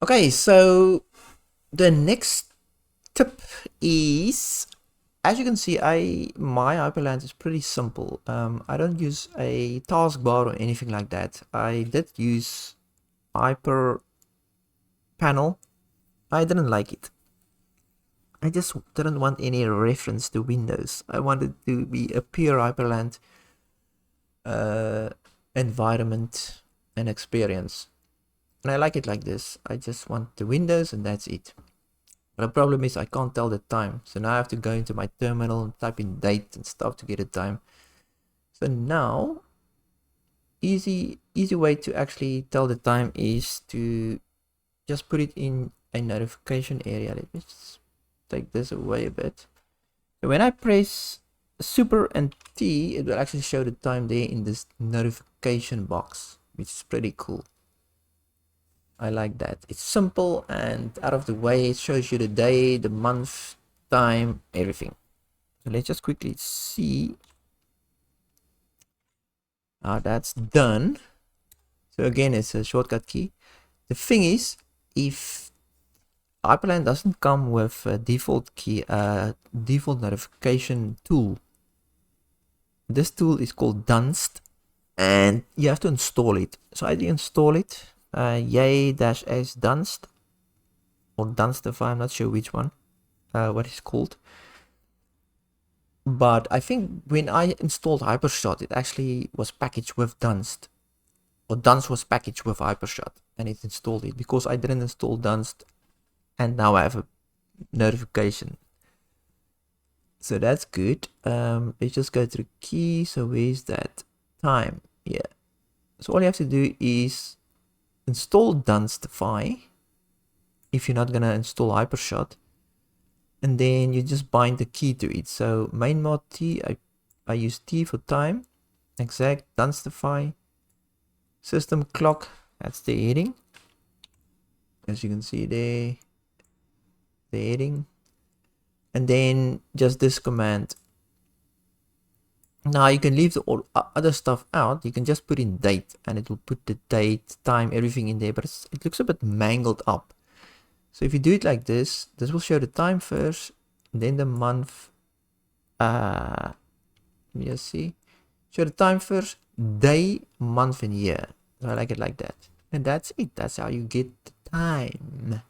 Okay, so the next tip is, as you can see, my Hyprland is pretty simple. I don't use a taskbar or anything like that. I did use Hyper panel. I didn't like it. I just didn't want any reference to Windows. I wanted to be a pure Hyprland environment and experience. And I like it like this. I just want the Windows and that's it. But the problem is I can't tell the time. So now I have to go into my terminal and type in date and stuff to get a time. So now, easy way to actually tell the time is to just put it in a notification area. Let me just take this away a bit. So when I press Super and T, it will actually show the time there in this notification box, which is pretty cool. I like that. It's simple and out of the way. It shows you the day, the month, time, everything. So let's just quickly see how that's done. So again, it's a shortcut key. The thing is, if Hyprland doesn't come with a default key, default notification tool. This tool is called Dunst, and you have to install it. So I install it. Yay-s Dunst or dunstify, I'm not sure which one, what it's called. But I think when I installed Hypershot, it actually was packaged with Dunst, or Dunst was packaged with Hypershot, and it installed it because I didn't install Dunst, and now I have a notification. So that's good. Let's just go to the key. So where's that time? Yeah. So all you have to do is install dunstify if you're not gonna install Hypershot, and then you just bind the key to it. So main mod T, I use T for time, exec, dunstify, system clock, that's the heading. As you can see there, the heading. And then just this command. Now you can leave the other stuff out. You can just put in date and it will put the date, time, everything in there, but it looks a bit mangled up. So if you do it like this, this will show the time first, then the month. Let me just see. Show the time first, day, month, and year. So I like it like that. And that's it. That's how you get the time.